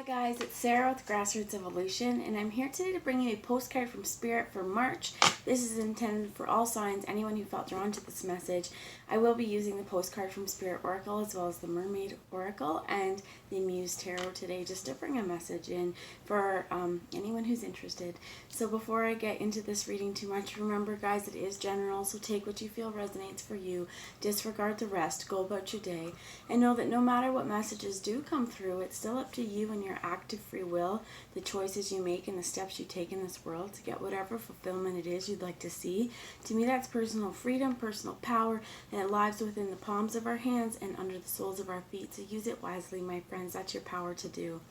Hi guys, it's Sarah with Grassroots Evolution, and I'm here today to bring you a postcard from Spirit for March. This is intended for all signs, anyone who felt drawn to this message. I will be using the postcard from Spirit Oracle as well as the Mermaid Oracle and the Muse Tarot today just to bring a message in for anyone who's interested. So before I get into this reading too much, remember guys, it is general, so take what you feel resonates for you. Disregard the rest, go about your day, and know that no matter what messages do come through, it's still up to you and your active free will, the choices you make and the steps you take in this world to get whatever fulfillment it is you'd like to see. To me, that's personal freedom, personal power, and it lies within the palms of our hands and under the soles of our feet. So use it wisely, my friends. That's your power to do.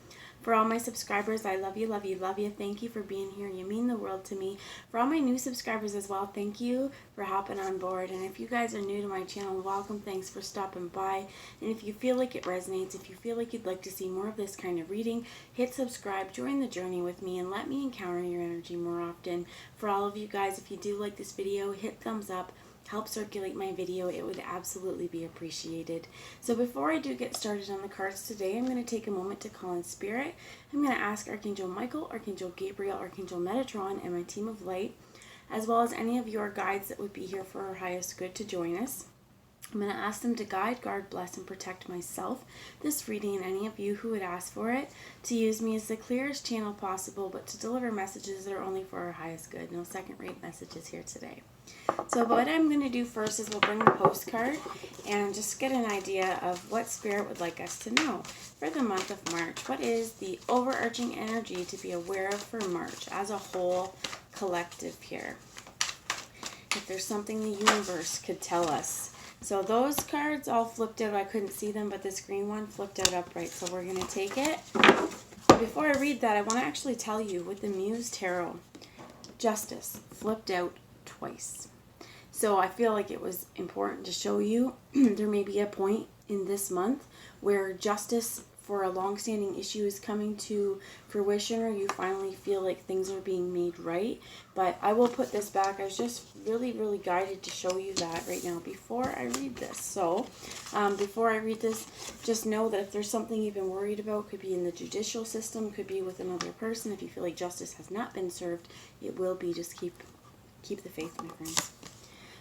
For all my subscribers, I love you, love you, love you. Thank you for being here. You mean the world to me. For all my new subscribers as well, thank you for hopping on board. And if you guys are new to my channel, welcome. Thanks for stopping by. And if you feel like it resonates, if you feel like you'd like to see more of this kind of reading, hit subscribe, join the journey with me, and let me encounter your energy more often. For all of you guys, if you do like this video, hit thumbs up. Help circulate my video. It would absolutely be appreciated. So before I do get started on the cards today, I'm going to take a moment to call in Spirit. I'm going to ask Archangel Michael, Archangel Gabriel, Archangel Metatron, and my team of light, as well as any of your guides that would be here for our highest good, to join us. I'm going to ask them to guide, guard, bless, and protect myself, this reading, and any of you who would ask for it, to use me as the clearest channel possible, but to deliver messages that are only for our highest good. No second-rate messages here today. So what I'm going to do first is we'll bring the postcard and just get an idea of what Spirit would like us to know for the month of March. What is the overarching energy to be aware of for March as a whole collective here? If there's something the universe could tell us. So those cards all flipped out. I couldn't see them, but this green one flipped out upright. So we're going to take it. Before I read that, I want to actually tell you with the Muse Tarot, Justice flipped out twice. So I feel like it was important to show you there may be a point in this month where justice for a long-standing issue is coming to fruition, or you finally feel like things are being made right. But I will put this back. I was just really guided to show you that right now before I read this. So before I read this, just know that if there's something you've been worried about, could be in the judicial system, could be with another person. If you feel like justice has not been served, it will be. Just keep the faith, my friends.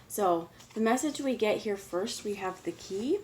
So the message we get here first, we have the key,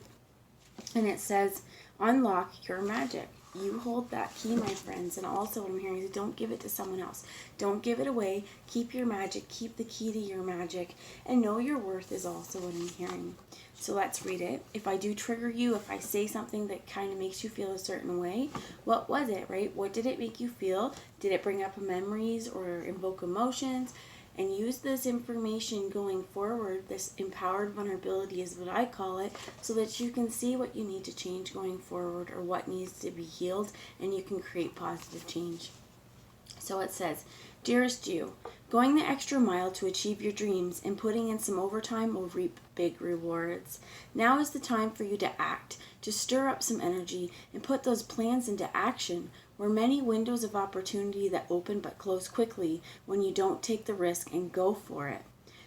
and it says, unlock your magic. You hold that key, my friends. And also what I'm hearing is don't give it to someone else. Don't give it away. Keep your magic. Keep the key to your magic. And know your worth is also what I'm hearing. So let's read it. If I do trigger you, if I say something that kind of makes you feel a certain way, what was it, right? What did it make you feel? Did it bring up memories or invoke emotions? And use this information going forward, this empowered vulnerability is what I call it, so that you can see what you need to change going forward or what needs to be healed, and you can create positive change. So it says, dearest you, going the extra mile to achieve your dreams and putting in some overtime will reap big rewards. Now is the time for you to act, to stir up some energy and put those plans into action. Were many windows of opportunity that open but close quickly when you don't take the risk and go for it.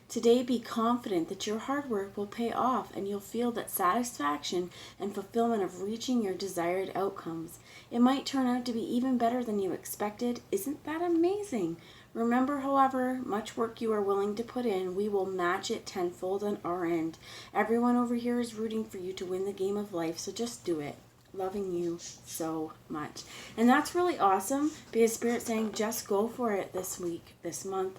Today, be confident that your hard work will pay off and you'll feel that satisfaction and fulfillment of reaching your desired outcomes. It might turn out to be even better than you expected. Isn't that amazing? Remember, however much work you are willing to put in, we will match it tenfold on our end. Everyone over here is rooting for you to win the game of life, so just do it. Loving you so much. And that's really awesome, because Spirit's saying just go for it this week, this month,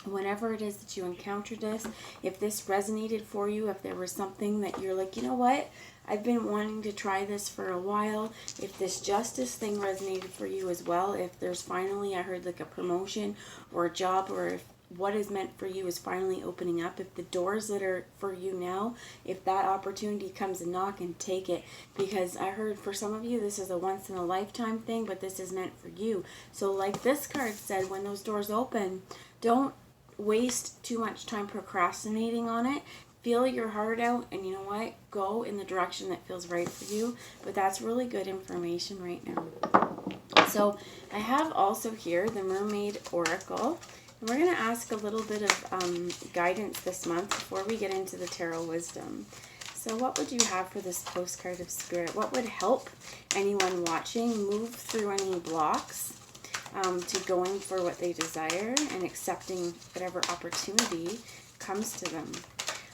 whenever it is that you encounter this. If this resonated for you, if there was something that you're like, you know what, I've been wanting to try this for a while. If this justice thing resonated for you as well, if there's finally, I heard like a promotion or a job, or if what is meant for you is finally opening up, if the doors that are for you now, if that opportunity comes and knock, and take it. Because I heard for some of you this is a once in a lifetime thing, but this is meant for you. So like this card said, when those doors open, don't waste too much time procrastinating on it. Feel your heart out, and you know what, go in the direction that feels right for you. But that's really good information right now. So I have also here the Mermaid Oracle. And we're going to ask a little bit of guidance this month before we get into the tarot wisdom. So what would you have for this postcard of spirit? What would help anyone watching move through any blocks to going for what they desire and accepting whatever opportunity comes to them?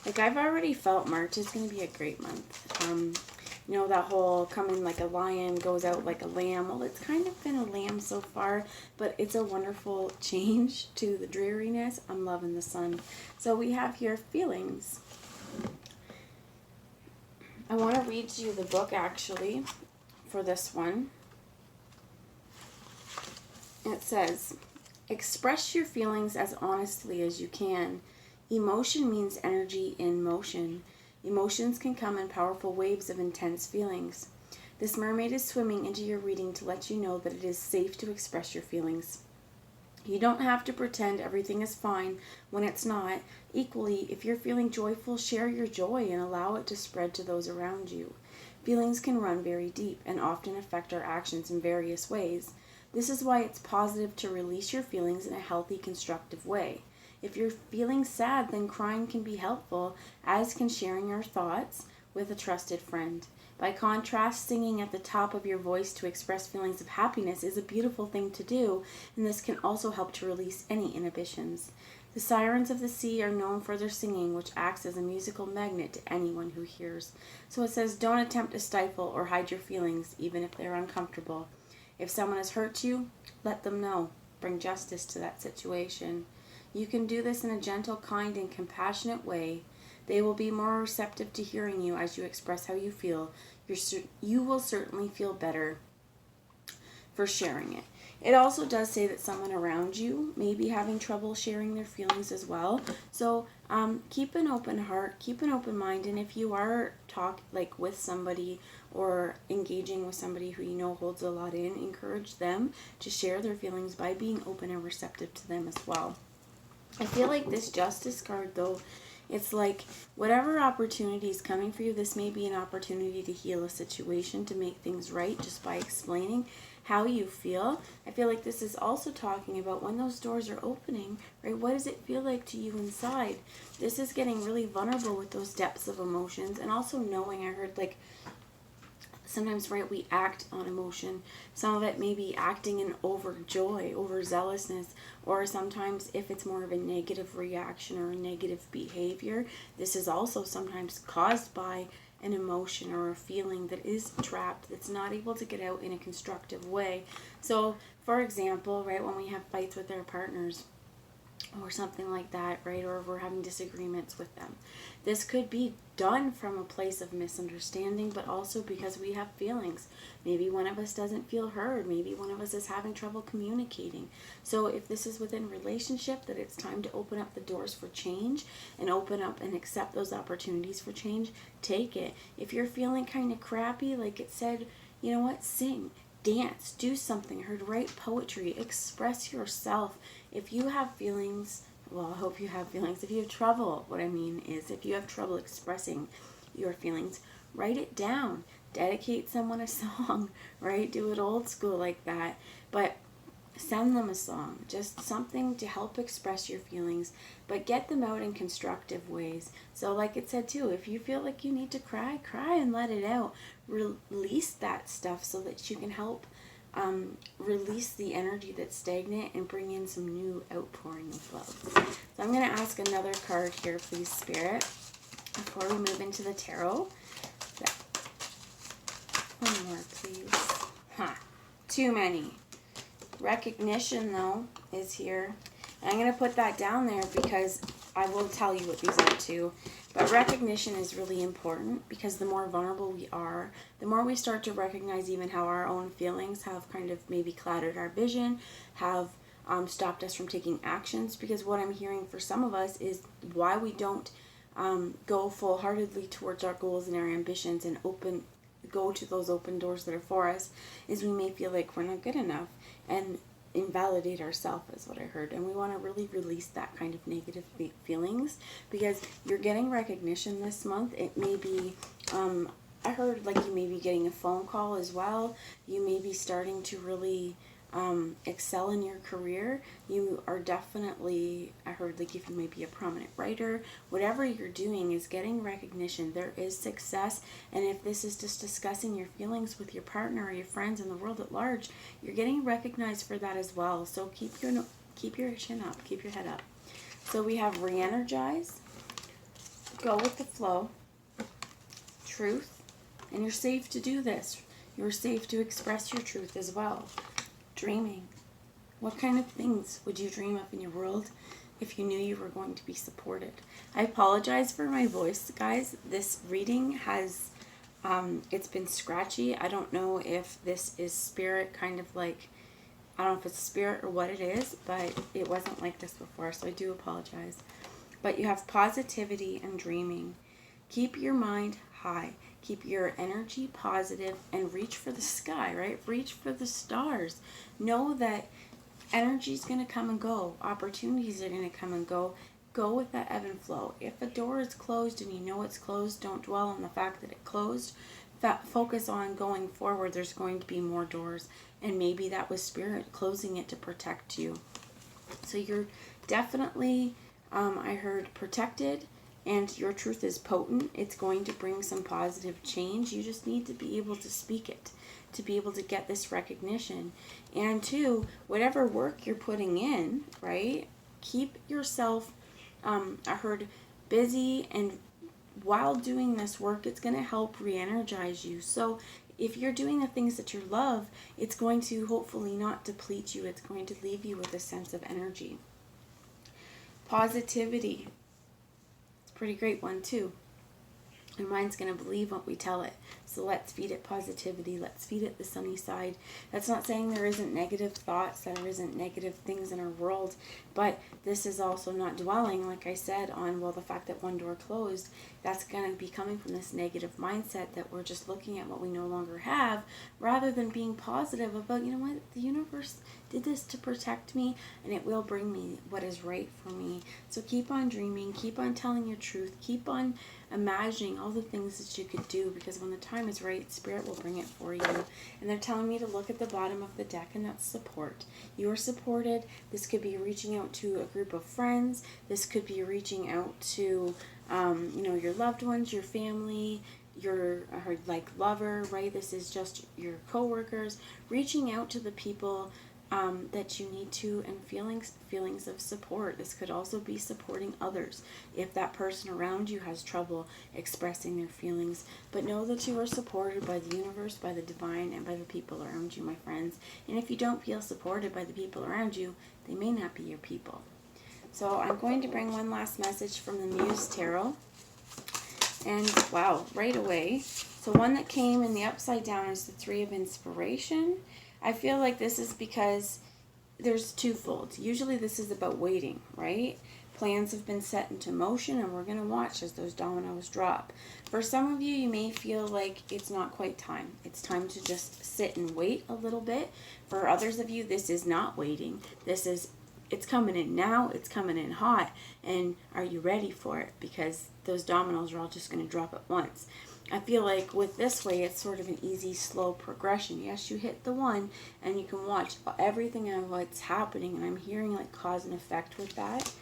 Like, I've already felt March is going to be a great month. You know, that whole come in like a lion, goes out like a lamb. Well, it's kind of been a lamb so far, but it's a wonderful change to the dreariness. I'm loving the sun. So we have here feelings. I want to read you the book, actually, for this one. It says, express your feelings as honestly as you can. Emotion means energy in motion. Emotions can come in powerful waves of intense feelings. This mermaid is swimming into your reading to let you know that it is safe to express your feelings. You don't have to pretend everything is fine when it's not. Equally, if you're feeling joyful, share your joy and allow it to spread to those around you. Feelings can run very deep and often affect our actions in various ways. This is why it's positive to release your feelings in a healthy, constructive way. If you're feeling sad, then crying can be helpful, as can sharing your thoughts with a trusted friend. By contrast, singing at the top of your voice to express feelings of happiness is a beautiful thing to do, and this can also help to release any inhibitions. The sirens of the sea are known for their singing, which acts as a musical magnet to anyone who hears. So it says, don't attempt to stifle or hide your feelings, even if they're uncomfortable. If someone has hurt you, let them know. Bring justice to that situation. You can do this in a gentle, kind, and compassionate way. They will be more receptive to hearing you as you express how you feel. You will certainly feel better for sharing it. It also does say that someone around you may be having trouble sharing their feelings as well. So keep an open heart, keep an open mind, and if you are with somebody or engaging with somebody who you know holds a lot in, encourage them to share their feelings by being open and receptive to them as well. I feel like this justice card, though, it's like whatever opportunity is coming for you, this may be an opportunity to heal a situation, to make things right just by explaining how you feel. I feel like this is also talking about when those doors are opening, right? What does it feel like to you inside? This is getting really vulnerable with those depths of emotions, and also knowing, I heard like sometimes, right, we act on emotion. Some of it may be acting in overjoy, overzealousness, or sometimes if it's more of a negative reaction or a negative behavior, this is also sometimes caused by an emotion or a feeling that is trapped, that's not able to get out in a constructive way. So, for example, right, when we have fights with our partners, or something like that, right? Or if we're having disagreements with them. This could be done from a place of misunderstanding, but also because we have feelings. Maybe one of us doesn't feel heard. Maybe one of us is having trouble communicating. So if this is within relationship, that it's time to open up the doors for change and open up and accept those opportunities for change, take it. If you're feeling kind of crappy, like it said, you know what? Sing, dance, do something. I heard write poetry, express yourself. If you have feelings, well, I hope you have feelings. If you have trouble, what I mean is if you have trouble expressing your feelings, write it down. Dedicate someone a song, right? Do it old school like that. But send them a song, just something to help express your feelings, but get them out in constructive ways. So like it said too, if you feel like you need to cry, cry and let it out. Release that stuff so that you can help release the energy that's stagnant and bring in some new outpouring of love. So I'm going to ask another card here, please, Spirit, before we move into the tarot. One more, please. Too many. Recognition, though, is here. And I'm going to put that down there because I will tell you what these are too. But recognition is really important because the more vulnerable we are, the more we start to recognize even how our own feelings have kind of maybe clouded our vision, have stopped us from taking actions. Because what I'm hearing for some of us is why we don't go full-heartedly towards our goals and our ambitions and go to those open doors that are for us, is we may feel like we're not good enough and invalidate ourselves, is what I heard. And we want to really release that kind of negative feelings because you're getting recognition this month. It may be I heard like you may be getting a phone call as well. You may be starting to really excel in your career. You are definitely, I heard, like, if you may be a prominent writer, whatever you're doing is getting recognition. There is success, and if this is just discussing your feelings with your partner or your friends and the world at large, you're getting recognized for that as well. So keep your chin up, keep your head up. So we have re-energize, go with the flow, truth, and you're safe to do this. You're safe to express your truth as well. Dreaming. What kind of things would you dream up in your world if you knew you were going to be supported? I apologize for my voice, guys. This reading has, it's been scratchy. I don't know if this is spirit, kind of like, I don't know if it's spirit or what it is, but it wasn't like this before, so I do apologize. But you have positivity and dreaming. Keep your mind high. Keep your energy positive and reach for the sky, right? Reach for the stars. Know that energy is going to come and go. Opportunities are going to come and go. Go with that ebb and flow. If a door is closed and you know it's closed, don't dwell on the fact that it closed. Focus on going forward. There's going to be more doors. And maybe that was spirit closing it to protect you. So you're definitely, I heard, protected. And your truth is potent. It's going to bring some positive change. You just need to be able to speak it, to be able to get this recognition. And two, whatever work you're putting in, right, keep yourself, I heard, busy. And while doing this work, it's going to help re-energize you. So if you're doing the things that you love, it's going to hopefully not deplete you. It's going to leave you with a sense of energy. Positivity. Pretty great one too. Your mind's going to believe what we tell it. So let's feed it positivity. Let's feed it the sunny side. That's not saying there isn't negative thoughts, there isn't negative things in our world, but this is also not dwelling, like I said, on, well, the fact that one door closed. That's going to be coming from this negative mindset that we're just looking at what we no longer have, rather than being positive about, you know what, the universe did this to protect me, and it will bring me what is right for me. So keep on dreaming, keep on telling your truth, keep on imagining all the things that you could do, because when the time is right, Spirit will bring it for you. And they're telling me to look at the bottom of the deck, and that's support. You are supported. This could be reaching out to a group of friends. This could be reaching out to, your loved ones, your family, your lover, right? This is just your coworkers, reaching out to the people that you need to, and feelings of support. This could also be supporting others if that person around you has trouble expressing their feelings. But know that you are supported by the universe, by the divine, and by the people around you, my friends. And if you don't feel supported by the people around you, they may not be your people. So I'm going to bring one last message from the Muse Tarot. And wow, right away. So one that came in the upside down is the Three of Inspiration. I feel like this is because there's twofold. Usually this is about waiting, right? Plans have been set into motion, and we're going to watch as those dominoes drop. For some of you, you may feel like it's not quite time. It's time to just sit and wait a little bit. For others of you, this is not waiting. It's coming in now, it's coming in hot, and are you ready for it? Because those dominoes are all just going to drop at once. I feel like with this way, it's sort of an easy, slow progression. Yes, you hit the one, and you can watch everything and what's happening, and I'm hearing like cause and effect with that.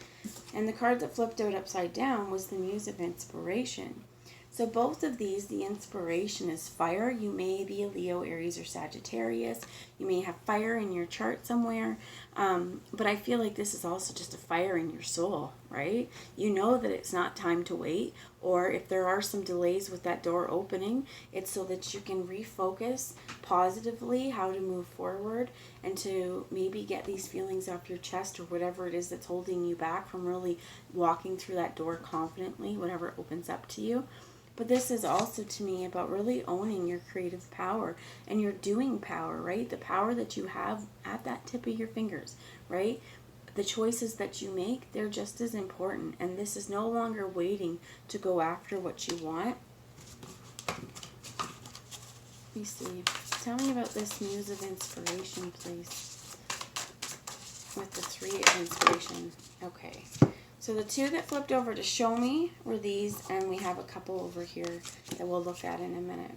And the card that flipped out upside down was the Muse of Inspiration. So both of these, the inspiration is fire. You may be a Leo, Aries, or Sagittarius. You may have fire in your chart somewhere. But I feel like this is also just a fire in your soul, right? You know that it's not time to wait. Or if there are some delays with that door opening, it's so that you can refocus positively how to move forward, and to maybe get these feelings off your chest, or whatever it is that's holding you back from really walking through that door confidently, whatever it opens up to you. But this is also, to me, about really owning your creative power and your doing power, right? The power that you have at that tip of your fingers, right? The choices that you make, they're just as important. And this is no longer waiting to go after what you want. Let me see. Tell me about this Muse of Inspiration, please. With the Three of Inspiration. Okay. So the two that flipped over to show me were these, and we have a couple over here that we'll look at in a minute.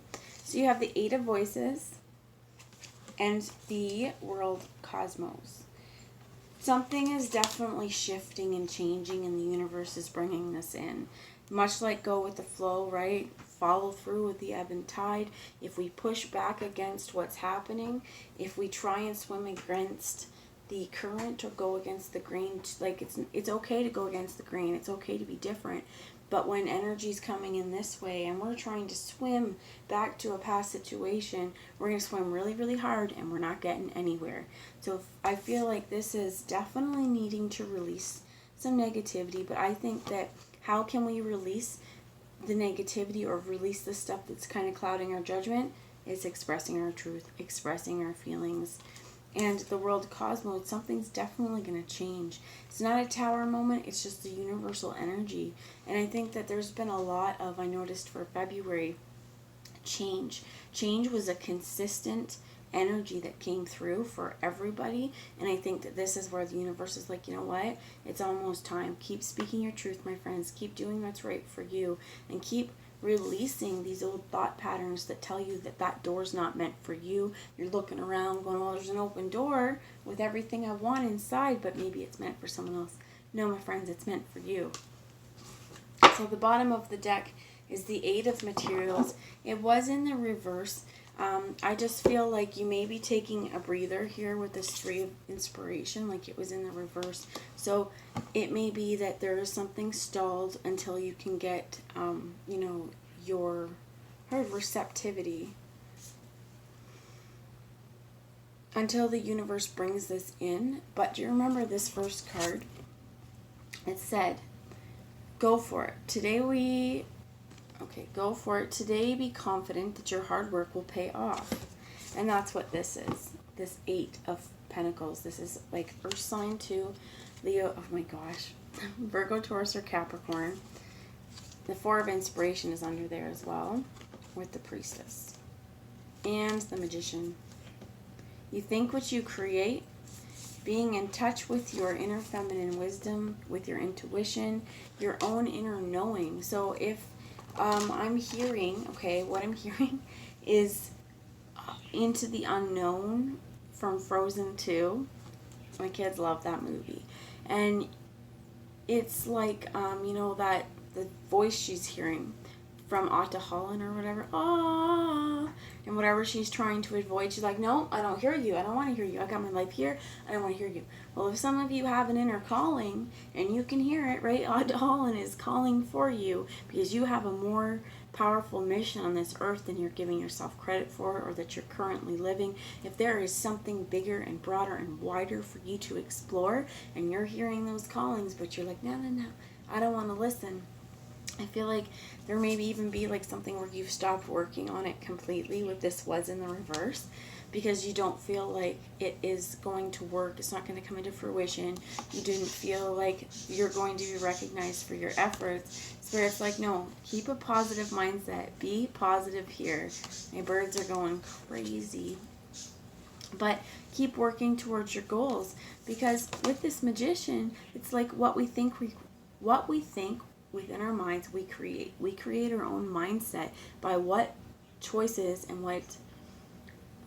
So you have the Eight of Voices and the World cosmos. Something is definitely shifting and changing, and the universe is bringing this in. Much like go with the flow, right? Follow through with the ebb and tide. If we push back against what's happening, if we try and swim against the current or go against the grain, like it's okay to go against the grain. It's okay to be different. But when energy's coming in this way and we're trying to swim back to a past situation, we're going to swim really, really hard and we're not getting anywhere. So I feel like this is definitely needing to release some negativity, but I think that how can we release the negativity or release the stuff that's kind of clouding our judgment? Is expressing our truth, expressing our feelings. And the world cosmos, something's definitely going to change. It's not a tower moment, it's just the universal energy. And I think that there's been a lot of, I noticed for February, change. Change was a consistent energy that came through for everybody. And I think that this is where the universe is like, you know what? It's almost time. Keep speaking your truth, my friends. Keep doing what's right for you. And keep releasing these old thought patterns that tell you that that door's not meant for you. You're looking around going, well, there's an open door with everything I want inside, but maybe it's meant for someone else. No, my friends, it's meant for you. So the bottom of the deck is the Eight of Materials. It was in the reverse. I just feel like you may be taking a breather here with this Three of Inspiration, like it was in the reverse. So it may be that there is something stalled until you can get, your receptivity. Until the universe brings this in. But do you remember this first card? It said, go for it. Go for it. Today, be confident that your hard work will pay off. And that's what this is. This Eight of Pentacles. This is like Earth sign too. Leo, oh my gosh. Virgo, Taurus, or Capricorn. The Four of Inspiration is under there as well. With the Priestess. And the Magician. You think what you create. Being in touch with your inner feminine wisdom, with your intuition, your own inner knowing. So if I'm hearing, what I'm hearing is Into the Unknown from Frozen 2. My kids love that movie. And it's like, that the voice she's hearing from Atta Holland or whatever. And whatever she's trying to avoid, she's like, no, I don't hear you. I don't want to hear you. I got my life here. I don't want to hear you. Well, if some of you have an inner calling and you can hear it, right? Atta Holland is calling for you because you have a more powerful mission on this earth than you're giving yourself credit for or that you're currently living. If there is something bigger and broader and wider for you to explore and you're hearing those callings, but you're like, no, I don't want to listen. I feel like there may even be like something where you've stopped working on it completely with this was in the reverse because you don't feel like it is going to work. It's not going to come into fruition. You didn't feel like you're going to be recognized for your efforts. Spirit's like, no, keep a positive mindset. Be positive here. My birds are going crazy. But keep working towards your goals because with this Magician, it's like what we think within our minds, we create. We create our own mindset by what choices and what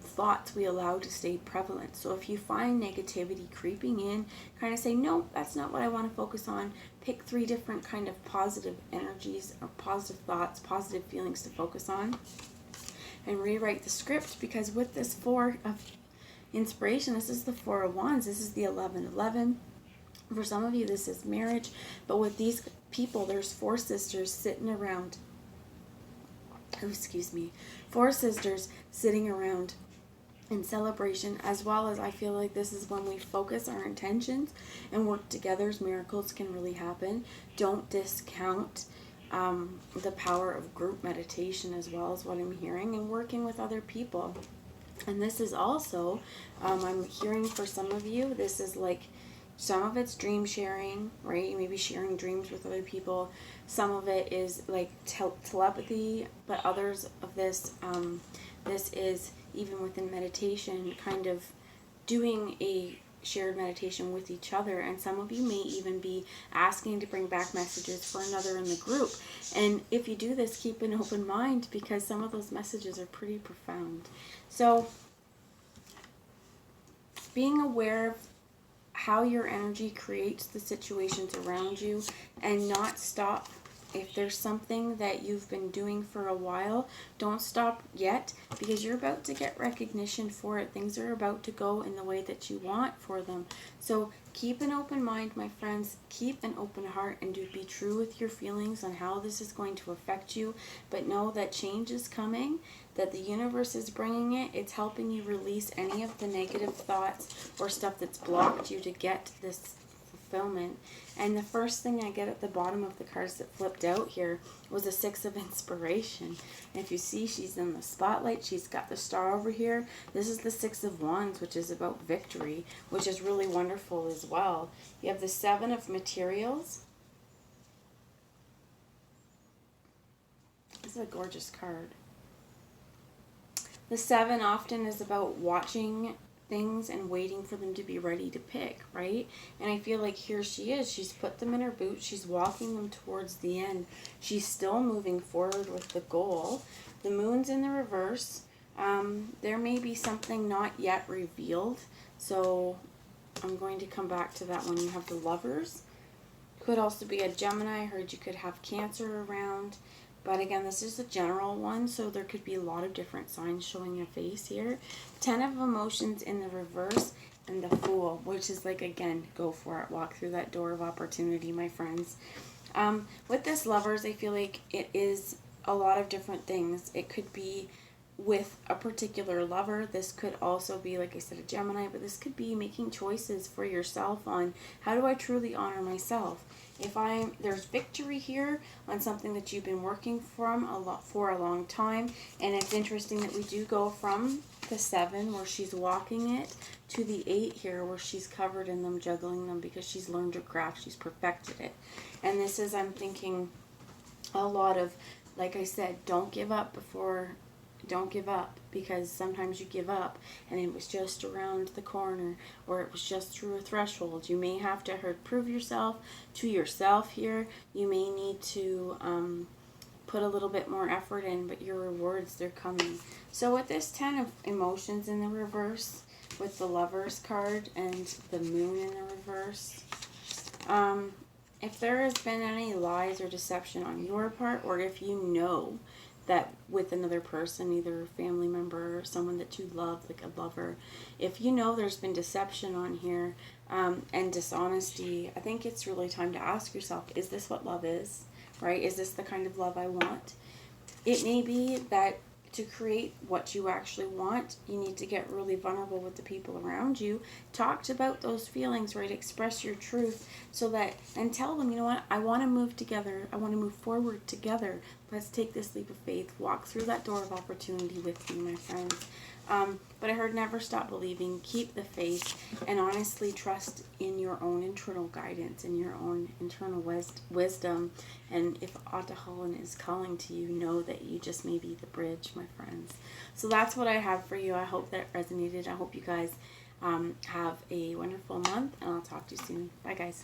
thoughts we allow to stay prevalent. So if you find negativity creeping in, kind of say, no, that's not what I want to focus on. Pick 3 different kind of positive energies or positive thoughts, positive feelings to focus on. And rewrite the script because with this Four of Inspiration, this is the Four of Wands. This is the 11-11. For some of you, this is marriage. But with these people, there's 4 sisters sitting around. Four sisters sitting around in celebration, as well as I feel like this is when we focus our intentions and work together. Miracles can really happen. Don't discount the power of group meditation as well as what I'm hearing and working with other people. And this is also, I'm hearing for some of you, this is like, some of it's dream sharing, right? Maybe sharing dreams with other people. Some of it is like telepathy, but others of this, this is even within meditation, kind of doing a shared meditation with each other. And some of you may even be asking to bring back messages for another in the group. And if you do this, keep an open mind because some of those messages are pretty profound. So being aware of how your energy creates the situations around you, and not stop. If there's something that you've been doing for a while, don't stop yet, because you're about to get recognition for it. Things are about to go in the way that you want for them. So keep an open mind, my friends. Keep an open heart, and do be true with your feelings on how this is going to affect you. But know that change is coming, that the universe is bringing it. It's helping you release any of the negative thoughts or stuff that's blocked you to get this fulfillment. And the first thing I get at the bottom of the cards that flipped out here was a Six of Inspiration. And if you see, she's in the spotlight. She's got the star over here. This is the Six of Wands, which is about victory, which is really wonderful as well. You have the Seven of Materials. This is a gorgeous card. The Seven often is about watching things and waiting for them to be ready to pick, right? And I feel like here she is. She's put them in her boot. She's walking them towards the end. She's still moving forward with the goal. The Moon's in the reverse. There may be something not yet revealed, so I'm going to come back to that one. You have the Lovers. Could also be a Gemini. I heard you could have Cancer around. But again, this is a general one, so there could be a lot of different signs showing a face here. 10 of Emotions in the reverse, and the Fool, which is like, again, go for it. Walk through that door of opportunity, my friends. With this Lovers, I feel like it is a lot of different things. It could be with a particular lover. This could also be, like I said, a Gemini, but this could be making choices for yourself on how do I truly honor myself. If there's victory here on something that you've been working for a long time, and it's interesting that we do go from the 7 where she's walking it to the 8 here where she's covered in them, juggling them, because she's learned her craft, she's perfected it. And this is, I'm thinking, a lot of, like I said, don't give up, because sometimes you give up and it was just around the corner, or it was just through a threshold. You may have to prove yourself to yourself here. You may need to put a little bit more effort in, but your rewards, they're coming. So with this 10 of Emotions in the reverse, with the Lovers card and the Moon in the reverse, if there has been any lies or deception on your part, or if you know that with another person, either a family member or someone that you love, like a lover, if you know there's been deception on here and dishonesty, I think it's really time to ask yourself, is this what love is, right? Is this the kind of love I want? It may be that to create what you actually want, you need to get really vulnerable with the people around you. Talk about those feelings, right? Express your truth so that, and tell them, you know what, I want to move together. I want to move forward together. Let's take this leap of faith. Walk through that door of opportunity with me, my friends. But I heard never stop believing, keep the faith, and honestly trust in your own internal guidance and your own internal wisdom. And if Atahalan is calling to you, know that you just may be the bridge, my friends. So that's what I have for you. I hope that it resonated. I hope you guys have a wonderful month, and I'll talk to you soon. Bye, guys.